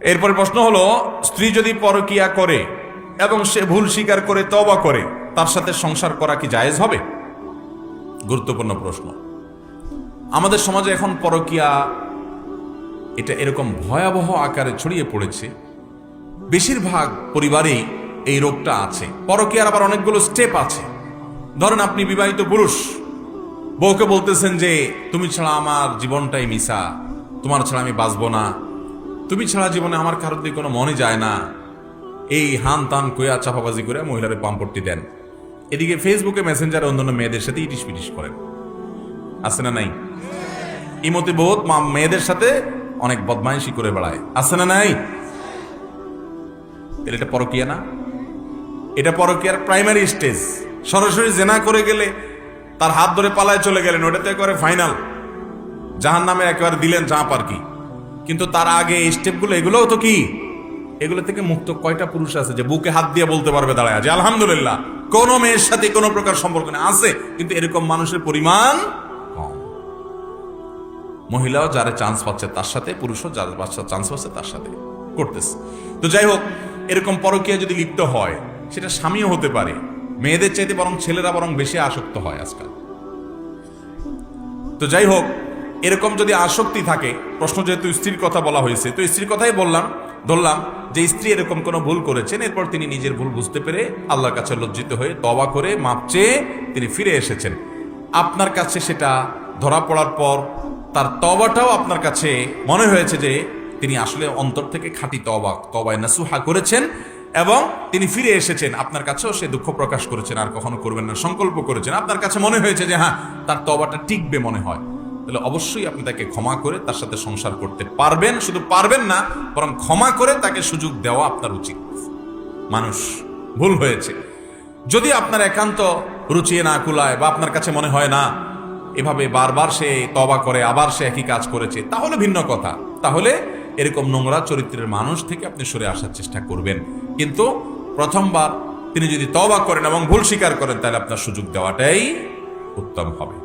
এরপরে প্রশ্ন হলো, স্ত্রী যদি পরকিয়া করে এবং সে ভুল স্বীকার করে তওবা করে, তার সাথে সংসার করা কি জায়েজ হবে? গুরুত্বপূর্ণ প্রশ্ন। আমাদের সমাজে এখন পরকিয়া এটা এরকম ভয়াবহ আকারে ছড়িয়ে পড়েছে, বেশিরভাগ পরিবারেই এই রোগটা আছে। পরকিয়ার আবার অনেকগুলো স্টেপ আছে। ধরেন আপনি বিবাহিত পুরুষ, বউকে বলতেছেন যে তুমি ছাড়া আমার জীবনটাই মিশা, তোমার ছাড়া আমি বাঁচবো না, তুমি ছাড়া জীবনে আমার কারোর দিকে কোনো মনে যায় না, এই হান তান কইয়া চাপাবাজি করে মহিলাদের পাম্পটি দেন। এদিকে ফেসবুকে মেসেঞ্জারে অন্যান্য মেয়েদের সাথে ইটিস পিটিস করেন, আছে না নাই? ইমতে বোধ মেয়েদের সাথে অনেক বদমাইশি করে বেড়ায়, আছে না নাই? এটা পরকিয়া না? এটা পরকিয়ার প্রাইমারি স্টেজ। সরাসরি জেনা করে গেলে তার হাত ধরে পালায় চলে গেলেন, ওটাতে একেবারে ফাইনাল, জাহান্নামে একেবারে দিলেন চাপ আর কি। কিন্তু তার আগে এই স্টেপগুলো, এগুলোও তো কি? এগুলো থেকে মুক্ত কয়টা পুরুষ আছে যে বুকে হাত দিয়ে বলতে পারবে দাঁড়ায় যে আলহামদুলিল্লাহ কোন মেয়ের সাথে কোনো প্রকার সম্পর্ক নেই? আছে, কিন্তু এরকম মানুষের পরিমাণ কম। মহিলাও যারা চান্স পাচ্ছে তার সাথে, পুরুষও যারা চান্স পাচ্ছে তার সাথে করতেছে। তো যাই হোক, এরকম পরকীয়া যদি লিপ্ত হয়, সেটা স্বামীও হতে পারে। মেয়েদের চাইতে বরং ছেলেরা বরং বেশি আসক্ত হয় আজকাল। তো যাই হোক, এরকম যদি আসক্তি থাকে, প্রশ্ন যেহেতু স্ত্রীর কথা বলা হয়েছে, তো স্ত্রীর কথাই ধরলাম যে স্ত্রী এরকম কোনো ভুল করেছেন, এরপর তিনি নিজের ভুল বুঝতে পেরে আল্লাহর কাছে লজ্জিত হয়ে তওবা করে মাপ চেয়ে তিনি ফিরে এসেছেন। আপনার কাছে সেটা ধরা পড়ার পর তার তওবাটাও আপনার কাছে মনে হয়েছে যে তিনি আসলে অন্তর থেকে খাঁটি তওবায়ে নাসুহা করেছেন এবং তিনি ফিরে এসেছেন। আপনার কাছেও সে দুঃখ প্রকাশ করেছেন, আর কখনো করবেন না সংকল্প করেছেন। আপনার কাছে মনে হয়েছে যে হ্যাঁ, তার তওবাটা টিকবে মনে হয়, তাহলে অবশ্যই আপনি তাকে ক্ষমা করে তার সাথে সংসার করতে পারবেন। শুধু পারবেন না, বরং ক্ষমা করে তাকে সুযোগ দেওয়া আপনার উচিত। মানুষ ভুল হয়েছে, যদি আপনার একান্ত রুচিয়ে না কুলায় বা আপনার কাছে মনে হয় না এভাবে বারবার সে তওবা করে আবার সে একই কাজ করেছে, তাহলে ভিন্ন কথা। তাহলে এরকম নোংরা চরিত্রের মানুষ থেকে আপনি সরে আসার চেষ্টা করবেন। কিন্তু প্রথমবার তিনি যদি তওবা করেন এবং ভুল স্বীকার করেন, তাহলে আপনার সুযোগ দেওয়াটাই উত্তম হবে।